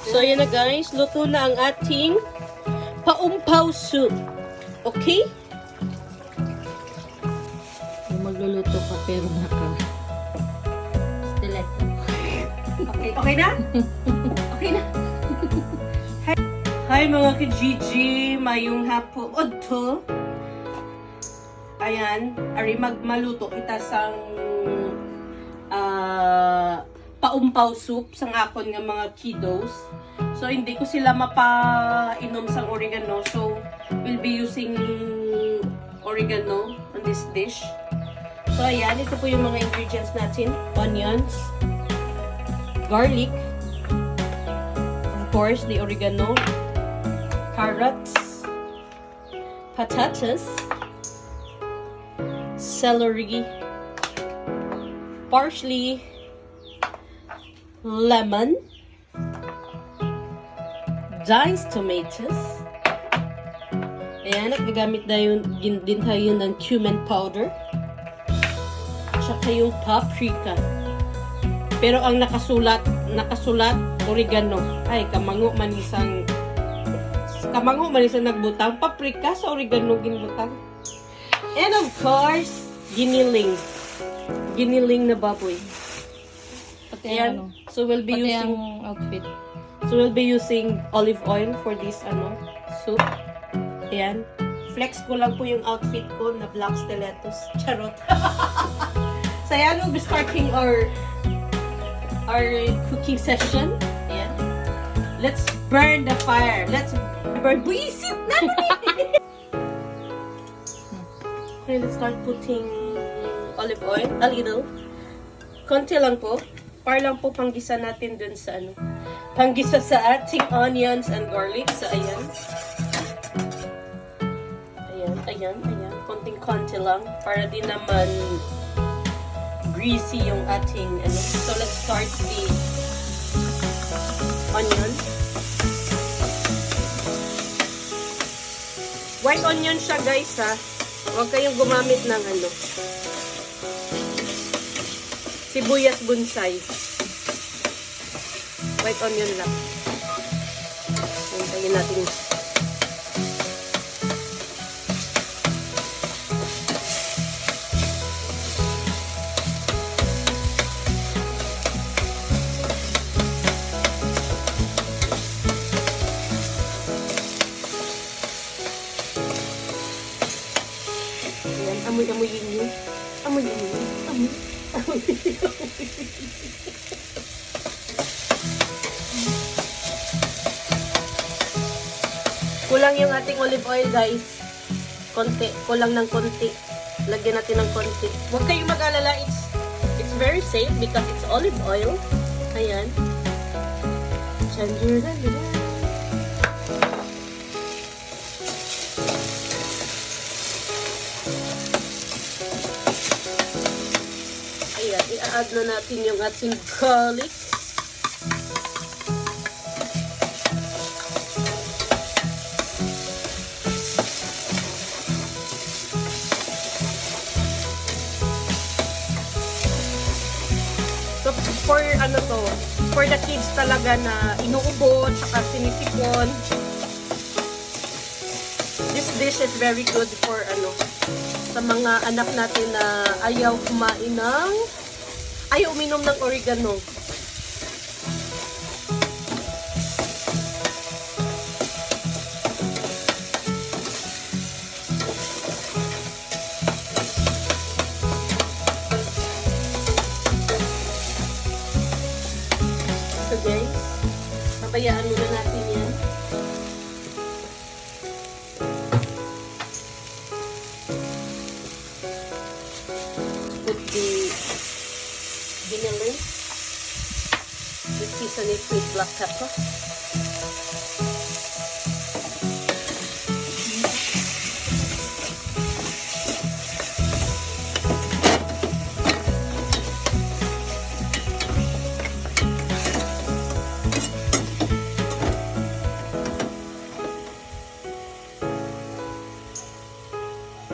So, yan na guys. Luto na ang ating paumpaw soup. Okay? Magluluto ka pero stiletto. Okay, okay na? Okay na? Hi mga ka-Gigi, mayong hapon. Odto. Ayan, ari magmaluto kita sang paumpaw soup sang akon nga mga kiddos. So hindi ko sila mapainom sang oregano. So we'll be using oregano on this dish. So ayan, ito po yung mga ingredients natin. Onions, garlic, of course, the oregano, carrots, potatoes, celery, parsley, lemon, diced tomatoes. Ayan, at gagamit din tayo ng cumin powder. Tsaka yung paprika. Pero ang nakasulat oregano. Ay, kamango manisang nagbutang. Paprika sa oregano ginbutang. And of course, giniling. Giniling na baboy. Pati Ayan. So we'll be pati using ang outfit. So we'll be using olive oil for this soup. Ayan. Flex ko lang po yung outfit ko na black stilettos. Charot. So ayan, we'll be starting our cooking session. Ayan. Let's burn the fire. Let's burn. Buisit na! Okay, let's start putting olive oil. A little. Konti lang po. Para lang po panggisa natin dun sa panggisa sa ating onions and garlic. So, ayan. Ayan. Konting-konti lang. Para din naman greasy yung ating So, let's start the onion. White onion siya, guys, ha. Huwag kayong gumamit ng sibuyas bonsai. White onion lang. Hintayin natin. Ayan, amoy-amoyin nyo. Amoy-amoyin. Amoy. Kulang yung ating olive oil, guys. Konti. Kulang ng konti. Lagyan natin ng konti. Huwag kayong mag-alala. It's very safe because it's olive oil. Ayan. Ayan. I-add na natin yung ating garlic. So, for the kids talaga na inuubo, tsaka sinisipon. This dish is very good for sa mga anak natin na ayaw uminom ng oregano. So guys, pabayaan muna natin yan. Put the giniling. We season it with black pepper.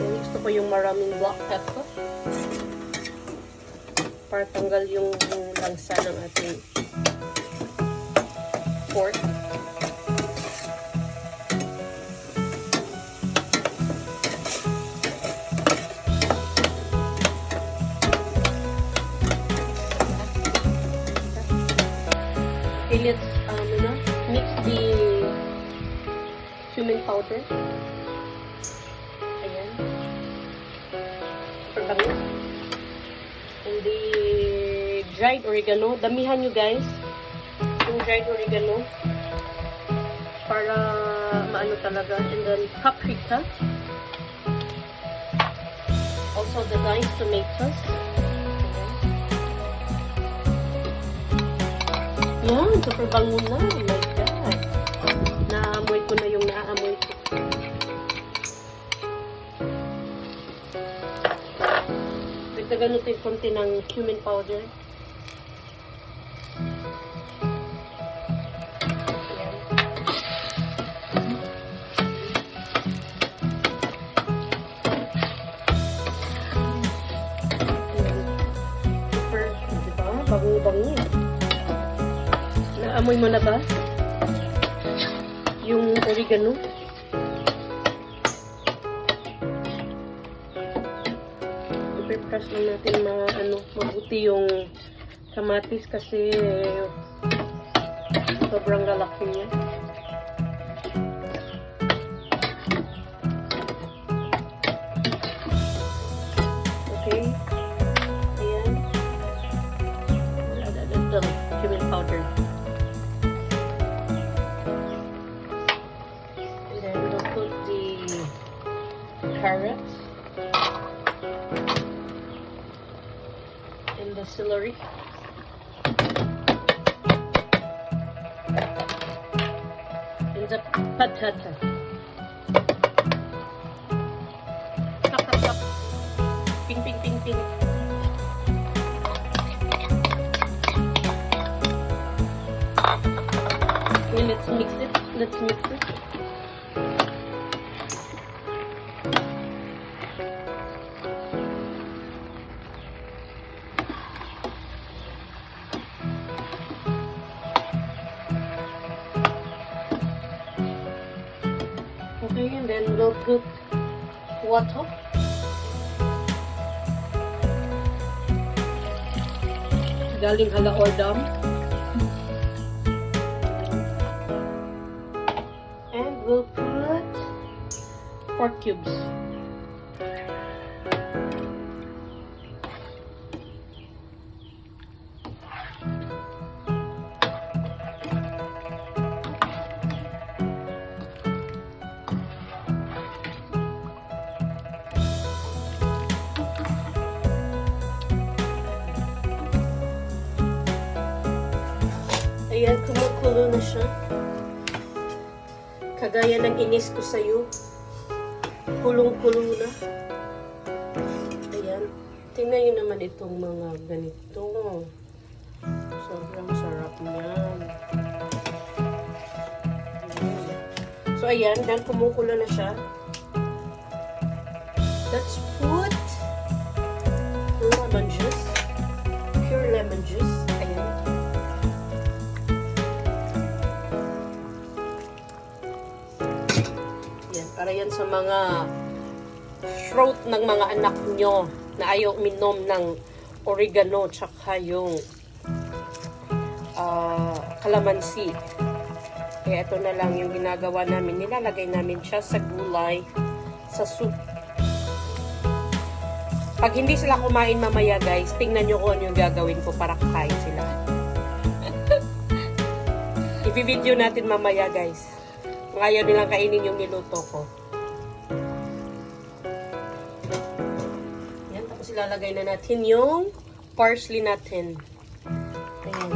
Gusto ko yung maraming black pepper para tanggal yung langsa ng ating pork. Okay, let's mix the cumin powder. Ayan. Super bango. And the dried oregano. Damihan nyo guys. Yung dried oregano. Para maano talaga. And then paprika. Also the diced tomatoes. Yan, super bango na. Oh my God. Naamoy ko na yung naaamoy ko. Dagdagan natin konti ng cumin powder. Yan. Super, diba? Bango-bango. Naamoy mo na ba? Yung oregano. I-press lang natin mabuti yung kamatis kasi sobrang lalaki niya. Okay. Ayan. Ito, cumin powder. Carrots and the celery and the patata. Tap, tap, tap. Ping, ping, ping, ping. Okay, let's mix it. Let's mix it. Okay, and then we'll put water. Galing hala or dam. And we'll put pork cubes. Ayan, kumukulo na siya. Kagaya ng inis ko sa'yo. Kulong-kulo na. Ayan. Tingnan nyo naman itong mga ganito. Sobrang sarap niyan. Ayan. So, ayan. Dahil kumukulo na siya. Let's put lemon juice. Pure lemon juice. Ayan. Para yan sa mga throat ng mga anak nyo na ayaw minom ng oregano tsaka yung kalamansi. Kaya ito na lang yung ginagawa namin. Nilalagay namin siya sa gulay, sa soup. Pag hindi sila kumain mamaya guys, tingnan nyo kung ano yung gagawin ko para kakain sila. I-video natin mamaya guys. Kung ayaw nilang kainin yung niluto ko. Yan, tapos ilalagay na natin yung parsley natin. Ayan.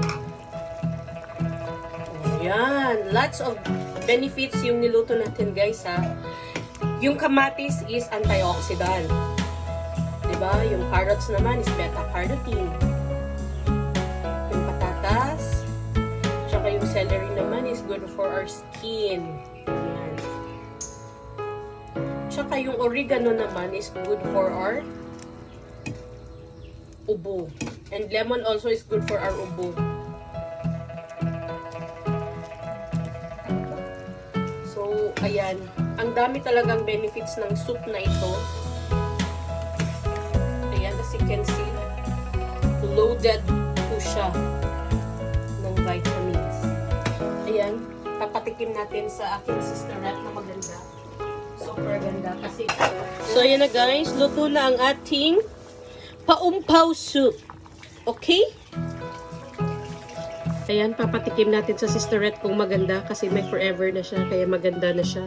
Ayan. Lots of benefits yung niluto natin guys ha. Yung kamatis is antioxidant. Diba? Yung carrots naman is beta-carotene. Yung patatas, tsaka yung celery naman is good for our skin. Ayan. Tsaka yung oregano naman is good for our ubo. And lemon also is good for our ubo. Ayan. Ang dami talagang benefits ng soup na ito. Ayan, as you can see, loaded po siya ng vitamins. Ayan, papatikim natin sa aking sisterette na maganda. Super ganda kasi. So, ayan na guys, luto na ang ating paumpaw soup. Okay? Ayan, papatikim natin sa sisterette kung maganda kasi may forever na siya, kaya maganda na siya.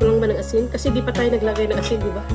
Kulang ba ng asin? Kasi di pa tayo naglagay ng asin, di ba?